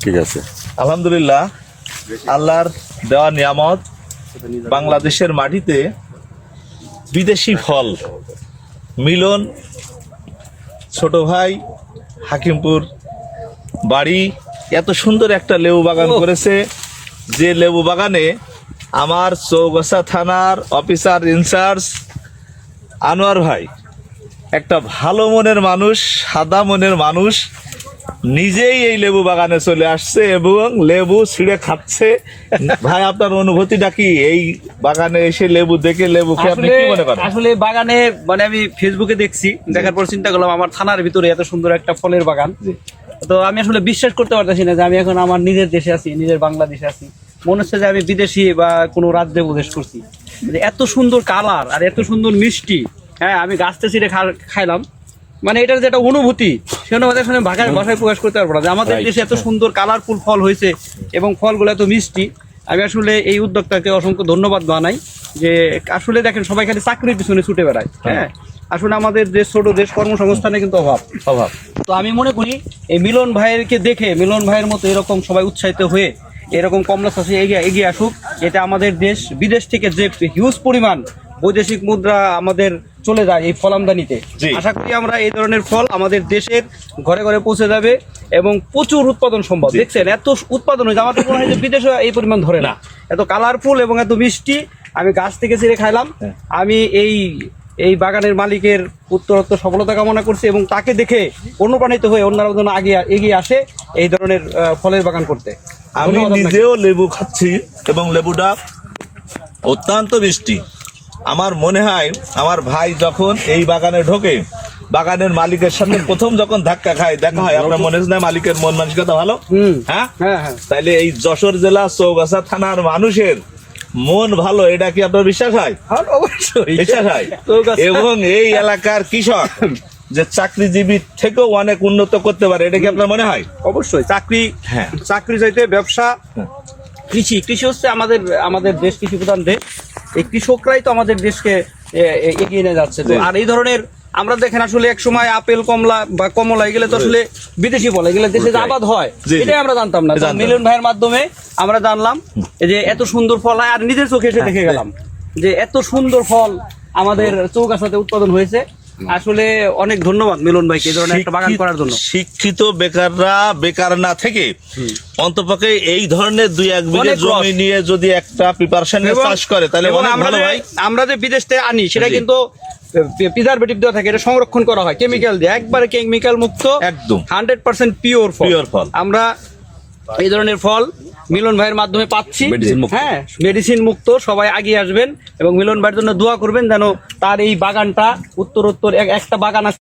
ঠিক আছে। আলহামদুলিল্লাহ, আল্লাহর দেওয়া নিয়ামত। বাংলাদেশের মাটিতে বিদেশি ফল। মিলন ছোট ভাই হাকিমপুর বাড়ি এত সুন্দর একটা লেবু বাগান করেছে, যে লেবু বাগানে আমার চৌগাছা থানার অফিসার ইনচার্জ আনোয়ার ভাই, একটা ভালো মনের মানুষ, সাদা মনের মানুষ, নিজেই এই লেবু বাগানে চলে আসছে এবং লেবু ছিঁড়ে খাচ্ছে। ভাই, আপনার অনুভূতিটা কি এই বাগানে এসে লেবু দেখে, লেবু খেয়ে আপনি কি মনে করেন? আসলে বাগানে মানে আমি ফেসবুকে দেখছি, দেখার পর চিন্তা করলাম আমার থানার ভিতরে এত সুন্দর একটা ফলের বাগান। তো আমি আসলে বিশ্বাস করতে পারতেছি না যে আমি এখন আমার নিজের দেশে আছি, নিজের বাংলাদেশে আছি। মনে হচ্ছে যে আমি বিদেশি বা কোনো রাজ্যে প্রবেশ করছি। এত সুন্দর কালার আর এত সুন্দর মিষ্টি। হ্যাঁ, আমি গাছটা ছিঁড়ে খাইলাম, মানে এটার যে একটা অনুভূতি, সে অনুভূতি আসলে ভাষায় প্রকাশ করতে পারবো না যে আমাদের দেশে এত সুন্দর কালারফুল ফল হয়েছে এবং ফলগুলো এত মিষ্টি। আমি আসলে এই উদ্যোক্তাকে অসংখ্য ধন্যবাদ জানাই। যে আসলে দেখেন, সবাই খালি চাকরির পিছনে ছুটে বেড়ায়। হ্যাঁ, আসলে আমাদের দেশ ছোট দেশ, কর্মসংস্থানে কিন্তু অভাব। তো আমি মনে করি এই মিলন ভাইয়েরকে দেখে, মিলন ভাইয়ের মতো এরকম সবাই উৎসাহিত হয়ে এরকম কমলা চাষে এগিয়ে আসুক। এটা আমাদের দেশ বিদেশ থেকে যে হিউজ পরিমাণ বৈদেশিক মুদ্রা আমাদের চলে যায় এই ফল আমদানিতে। আশা করি আমরা এই ধরনের ফল আমাদের দেশের ঘরে ঘরে পৌঁছে যাবে এবং প্রচুর উৎপাদন সম্ভব। দেখছেন এত উৎপাদন হয়েছে, আমার তো মনে হয় যে বিদেশে এই পরিমাণ ধরে না। এত কালারফুল এবং এত মিষ্টি। আমি গাছ থেকে ছিঁড়ে খাইলাম। আমি এই বাগানের মালিকের উত্তরোত্তর সফলতা কামনা করছি এবং তাকে দেখে অনুপ্রাণিত হয়ে অন্যরা যেন এগিয়ে আসে এই ধরনের ফলের বাগান করতে। আমি নিজেও লেবু খাচ্ছি এবং লেবুটা অত্যন্ত মিষ্টি। আমার মনে হয় আমার ভাই যখন এই বাগানে ঢোকে, বাগানের মালিকের সাথে প্রথম যখন ধাক্কা খায়, দেখা হয় আপনার মনে হয় মালিকের মন মানসিকতা ভালো। হ্যাঁ, তাইলে এই যশোর জেলা চৌগাছা থানার মানুষের মন ভালো, এটা কি আপনার বিশ্বাস হয়? অবশ্যই বিশ্বাস হয়। এবং এই এলাকার কৃষক যে চাকরিজীবী থেকেও অনেক উন্নত করতে পারে, এটা কি আপনার মনে হয়? অবশ্যই। চাকরি চাইতে ব্যবসা, কৃষি হচ্ছে আমাদের দেশ কৃষি প্রধান দেশ। এই কৃষকরাই তো আমাদের দেশকে এগিয়ে নিয়ে যাচ্ছে। তো আর এই ধরনের আমরা দেখেন আসলে এক সময় আপেল, কমলা বা কমলা এগুলো তো আসলে বিদেশি ফল, এগুলো দেশে যে আবাদ হয় এটাই আমরা জানতাম না। মিলন ভাইয়ের মাধ্যমে আমরা জানলাম যে এত সুন্দর ফল হয়, আর নিজের চোখে এসে দেখে গেলাম যে এত সুন্দর ফল আমাদের চৌগাছাতে উৎপাদন হয়েছে। আসলে অনেক ধন্যবাদ মিলন ভাইকে এই ধরনের একটা বাগান করার জন্য। শিক্ষিত বেকাররা বেকার না থেকে অন্তপক্ষে এই ধরনের 2-1 বিঘা জমি নিয়ে যদি একটা প্রিপারেশন চাষ করে তাহলে আমরা যে বিদেশ থেকে আনি সেটা কিন্তু প্রিজারভেটিভ দেওয়া থাকে, এটা সংরক্ষণ করা হয় কেমিক্যাল দিয়ে, একবারে কেমিক্যাল মুক্ত, একদম 100% পিওর ফল। আমরা এই ধরনের ফল মিলন ভাইয়ের মাধ্যমে পাচ্ছি। হ্যাঁ, মেডিসিন মুক্ত। সবাই এগিয়ে আসবেন এবং মিলন ভাইয়ের জন্য দোয়া করবেন যেন তার এই বাগানটা উত্তরোত্তর একটা বাগান আছে।